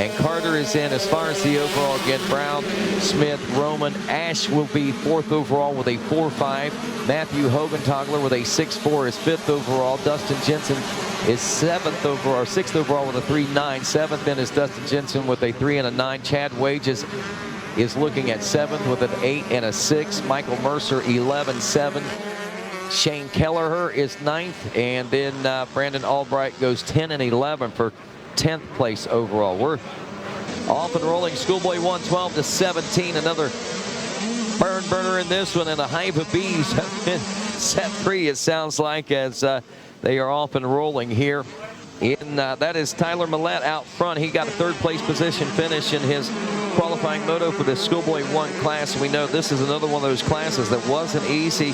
and Carter is in. As far as the overall, again, Brown, Smith, Roman, Ash will be 4th overall with a 4.5. Matthew Hogentogler with a 6.4 is 5th overall. Dustin Jensen is 7th overall, or 6th overall with a 3.9. 7th then is Dustin Jensen with a 3 and a 9. Chad Wages is looking at 7th with an 8 and a 6. Michael Mercer 11.7. Shane Kelleher is 9th, and then Brandon Albright goes 10 and 11 for 10th place overall. We're off and rolling. Schoolboy 112 to 17. Another burn burner in this one, and a hive of bees have been set free, it sounds like, as they are off and rolling here. That is Tyler Millette out front. He got a 3rd place position finish in his qualifying moto for the Schoolboy 1 class. We know this is another one of those classes that wasn't easy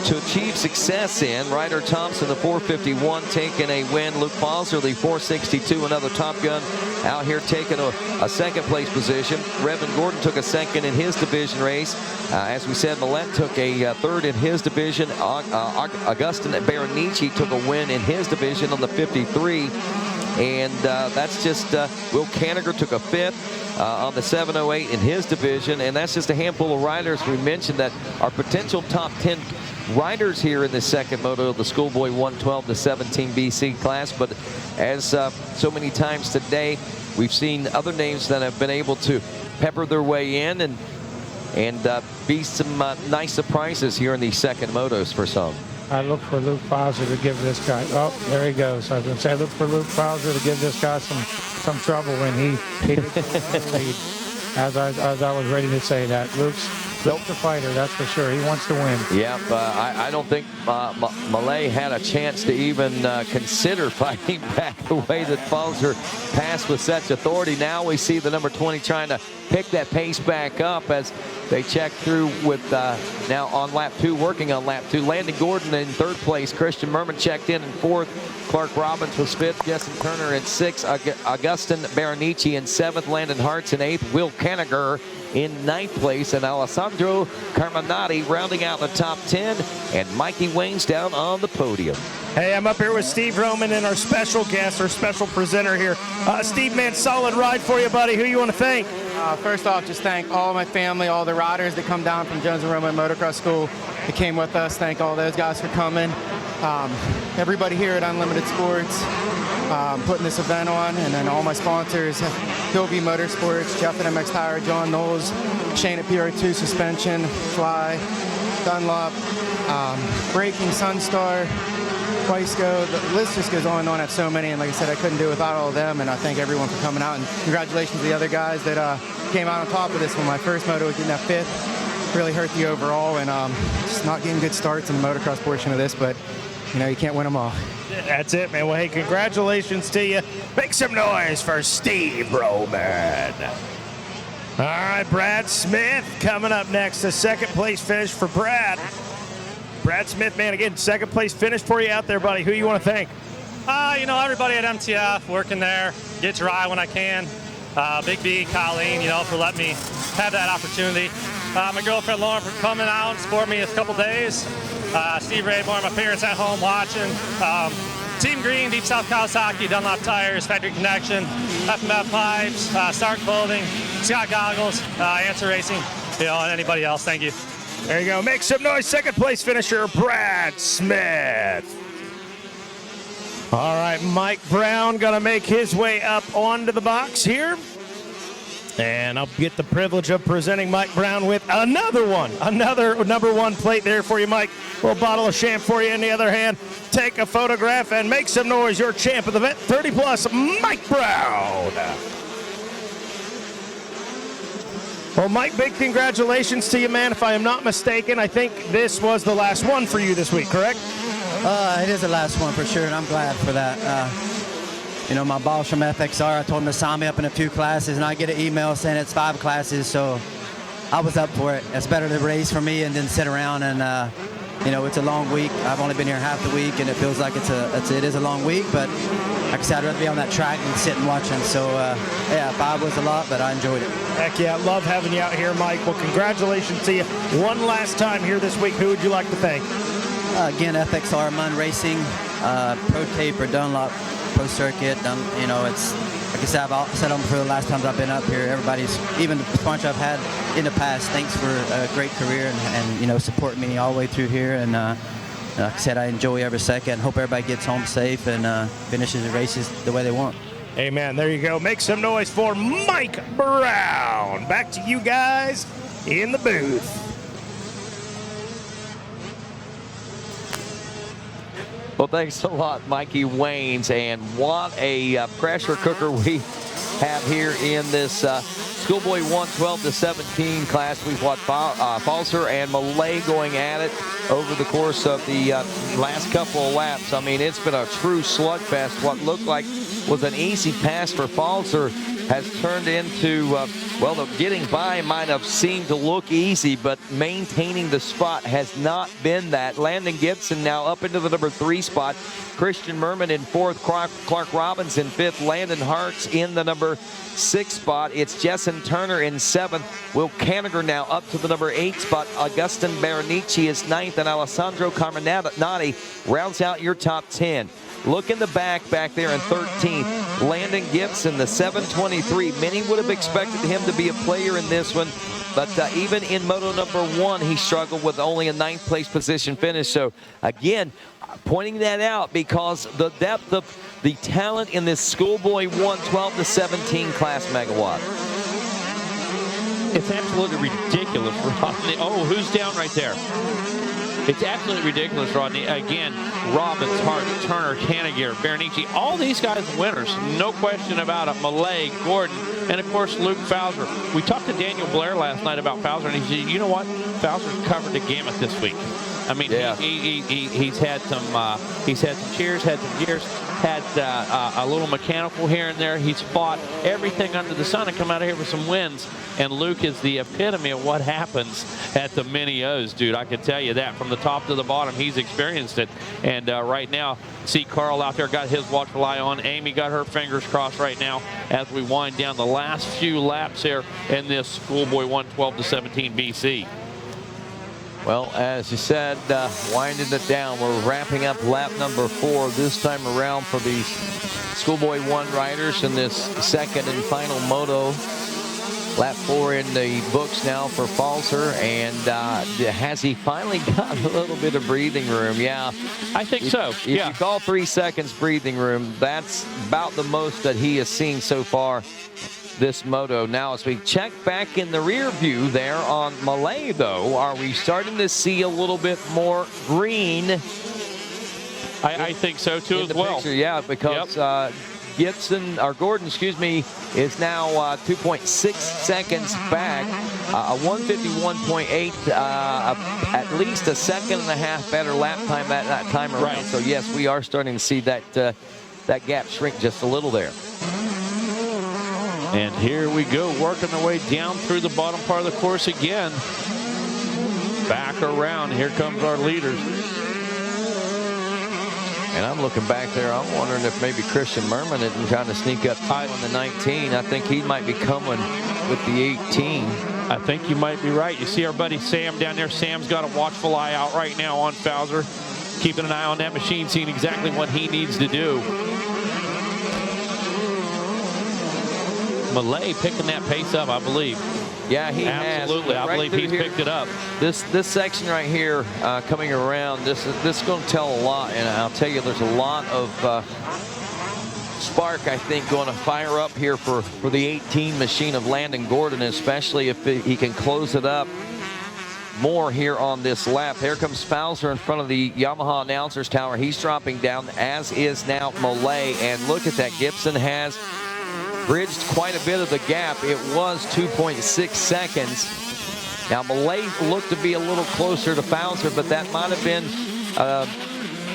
to achieve success in. Ryder Thompson, the 451, taking a win. Luke Foster, the 462, another Top Gun, out here taking a 2nd place position. Revin Gordon took a 2nd in his division race. As we said, Millette took a 3rd in his division. Augustin Berenici took a win in his division on the 53. And that's just Will Canniger took a 5th on the 708 in his division. And that's just a handful of riders. We mentioned that our potential top 10 riders here in the 2nd moto of the Schoolboy 112 to 17 BC class. But as so many times today, we've seen other names that have been able to pepper their way in and be some nice surprises here in these 2nd motos for some. I look for Luke Fauser to give this guy. Oh, there he goes. I was going to say, look for Luke Fauser to give this guy some trouble when he did the lead. As I was ready to say that, Luke's a fighter, that's for sure. He wants to win. Yep, I don't think Malay had a chance to even consider fighting back the way that Fauser passed with such authority. Now we see the number 20 trying to pick that pace back up as they check through with now on lap 2, working on lap 2. Landon Gordon in 3rd place. Christian Merman checked in 4th. Clark Robbins was 5th. Justin Turner in 6th. Augustin Berenici in 7th. Landon Hartz in 8th. Will Canniger in 9th place, and Alessandro Carminati rounding out the top 10, and Mikey Wayne's down on the podium. Hey, I'm up here with Steve Roman and our special guest, our special presenter here. Steve, man, solid ride for you, buddy. Who you want to thank? First off, just thank all my family, all the riders that come down from Jones and Roman Motocross School that came with us. Thank all those guys for coming. Everybody here at Unlimited Sports putting this event on, and then all my sponsors, Hillview Motorsports, Jeff at MX Tire, John Knowles, Shane at PR2 Suspension, Fly, Dunlop, Braking, Sunstar, Weisco. The list just goes on and on. I have so many, and like I said, I couldn't do it without all of them, and I thank everyone for coming out, and congratulations to the other guys that came out on top of this one. My first moto, getting that 5th, really hurt the overall, and just not getting good starts in the motocross portion of this, but you know, you can't win them all. That's it, man. Well, hey, congratulations to you. Make some noise for Steve Roman. All right, Brad Smith coming up next. A 2nd place finish for Brad. Brad Smith, man, again, 2nd place finish for you out there, buddy. Who you want to thank? You know, everybody at MTF, working there, get to ride when I can. Big B, Colleen, you know, for letting me have that opportunity. My girlfriend Lauren for coming out and supporting me a couple days. Steve Rayborn, my parents at home watching. Team Green, Deep South Kawasaki, Dunlop Tires, Factory Connection, FMF Pipes, Stark Clothing, Scott Goggles, Answer Racing, you know, and anybody else. Thank you. There you go. Make some noise. 2nd place finisher, Brad Smith. All right, Mike Brown going to make his way up onto the box here. And I'll get the privilege of presenting Mike Brown with another number 1 plate there for you, Mike. A little bottle of champ for you in the other hand. Take a photograph and make some noise. Your champ of the event, 30 plus, Mike Brown. Well, Mike, big congratulations to you, man. If I am not mistaken, I think this was the last one for you this week, correct? It is the last one for sure, and I'm glad for that. You know, my boss from FXR, I told him to sign me up in a few classes, and I get an email saying it's 5 classes, so I was up for it. It's better to race for me and then sit around and, you know, it's a long week. I've only been here half the week, and it feels like it is a long week, but like I said, I'd rather be on that track than sit and watching. So, yeah, 5 was a lot, but I enjoyed it. Heck yeah, love having you out here, Mike. Well, congratulations to you. One last time here this week. Who would you like to thank? Again, FXR, Munn Racing, Pro Tape or Dunlop Pro Circuit. You know, it's like I said, I've said them for the last times I've been up here. Everybody's, even the sponsor I've had in the past, thanks for a great career and you know, support me all the way through here. And like I said, I enjoy every second. Hope everybody gets home safe and finishes the races the way they want. Amen. There you go. Make some noise for Mike Brown. Back to you guys in the booth. Well, thanks a lot, Mikey Waynes. And what a pressure cooker we have here in this Schoolboy 112-17 class. We've watched Falser and Malay going at it over the course of the last couple of laps. I mean, it's been a true slugfest. What looked like was an easy pass for Falser has turned into, well, the getting by might have seemed to look easy, but maintaining the spot has not been that. Landon Gibson now up into the number 3 spot. Christian Merman in 4th. Clark Robbins in 5th. Landon Hartz in the number 6 spot. It's Jessen Turner in 7th. Will Caniger now up to the number 8 spot. Augustin Berenici is 9th, and Alessandro Carminati rounds out your top 10. Look in the back there in 13th. Landon Gibson, the 723. Many would have expected him to be a player in this one, but even in Moto number 1, he struggled with only a 9th place position finish. So again, pointing that out because the depth of the talent in this Schoolboy 112-17 class, Megawatt. It's absolutely ridiculous, Rodney. Oh, who's down right there? It's absolutely ridiculous, Rodney. Again, Robbins, Hart, Turner, Caniger, Berenici, all these guys are winners. No question about it. Malay, Gordon, and, of course, Luke Fowler. We talked to Daniel Blair last night about Fowler, and he said, you know what? Fowler's covered the gamut this week. I mean, yeah. He's had some cheers, had some gears, had a little mechanical here and there. He's fought everything under the sun and come out of here with some wins. And Luke is the epitome of what happens at the Mini O's, dude. I can tell you that from the top to the bottom. He's experienced it. And right now, see Carl out there got his watchful eye on. Amy got her fingers crossed right now as we wind down the last few laps here in this Schoolboy 112-17 BC. Well, as you said, winding it down, we're wrapping up lap number 4 this time around for these Schoolboy 1 riders in this second and final moto. Lap 4 in the books now for Falser, and has he finally got a little bit of breathing room? Yeah, I think so. If you call 3 seconds breathing room, that's about the most that he has seen so far this moto. Now, as we check back in the rear view there on Malay, though, are we starting to see a little bit more green? I think so too as well. Picture, yeah, because Gordon, excuse me, is now 2.6 seconds back, a 151.8, at least a second and a half better lap time that time around. Right. So yes, we are starting to see that that gap shrink just a little there. And here we go, working our way down through the bottom part of the course again. Back around, here comes our leaders. And I'm looking back there, I'm wondering if maybe Christian Merman isn't trying to sneak up on the 19. I think he might be coming with the 18. I think you might be right. You see our buddy Sam down there. Sam's got a watchful eye out right now on Fowler, keeping an eye on that machine, seeing exactly what he needs to do. Malay picking that pace up, I believe. Yeah, he absolutely. has. I believe he's picked it up. This section right here, coming around, this is going to tell a lot, and I'll tell you, there's a lot of spark, I think, going to fire up here for the 18 machine of Landon Gordon, especially if he can close it up more here on this lap. Here comes Fowler in front of the Yamaha announcers tower. He's dropping down, as is now Malay, and look at that. Gibson has bridged quite a bit of the gap. It was 2.6 seconds. Now, Malay looked to be a little closer to Fowler, but that might have been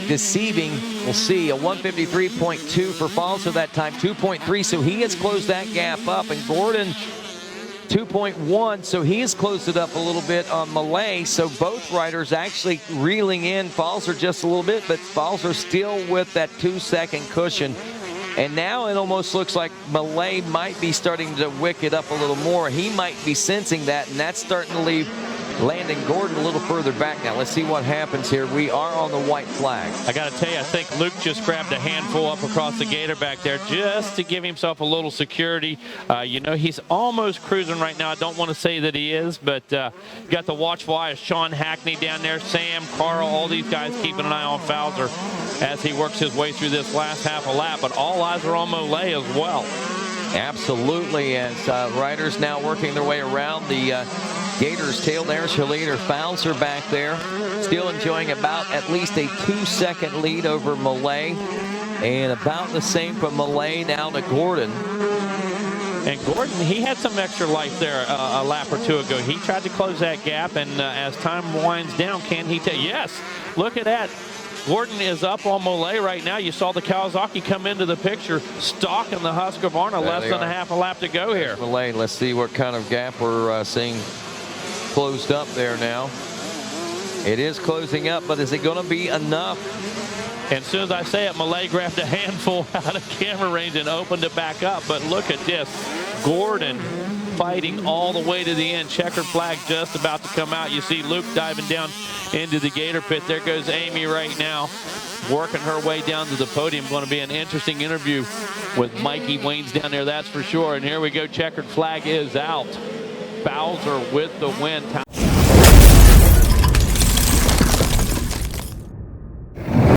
deceiving. We'll see. A 153.2 for Fowler that time, 2.3. So he has closed that gap up. And Gordon, 2.1. So he has closed it up a little bit on Malay. So both riders actually reeling in Fowler just a little bit, but Fowler still with that 2-second cushion. And now it almost looks like Malay might be starting to wick it up a little more. He might be sensing that, and that's starting to leave Landon Gordon a little further back now. Let's see what happens here. We are on the white flag. I got to tell you, I think Luke just grabbed a handful up across the gator back there just to give himself a little security. You know, he's almost cruising right now. I don't want to say that he is, but got the watchful eye of Sean Hackney down there, Sam, Carl, all these guys keeping an eye on Fowler as he works his way through this last half a lap. But all eyes are on Molay as well. Absolutely, as riders now working their way around the Gators tail there. Shalita Fowler back there, still enjoying about at least a 2-second lead over Molay, and about the same from Molay now to Gordon. And Gordon, he had some extra life there a lap or two ago. He tried to close that gap, and as time winds down, can he take? Yes, look at that. Gordon is up on Molay right now. You saw the Kawasaki come into the picture, stalking the Husqvarna. Less than a half a lap to go here. Molay, let's see what kind of gap we're seeing closed up there now. It is closing up, but is it going to be enough? And as soon as I say it, Molay grabbed a handful out of camera range and opened it back up. But look at this. Gordon fighting all the way to the end. Checkered flag just about to come out. You see Luke diving down into the gator pit. There goes Amy right now, working her way down to the podium. Going to be an interesting interview with Mikey Waynes down there, that's for sure. And here we go. Checkered flag is out. Bowser with the win.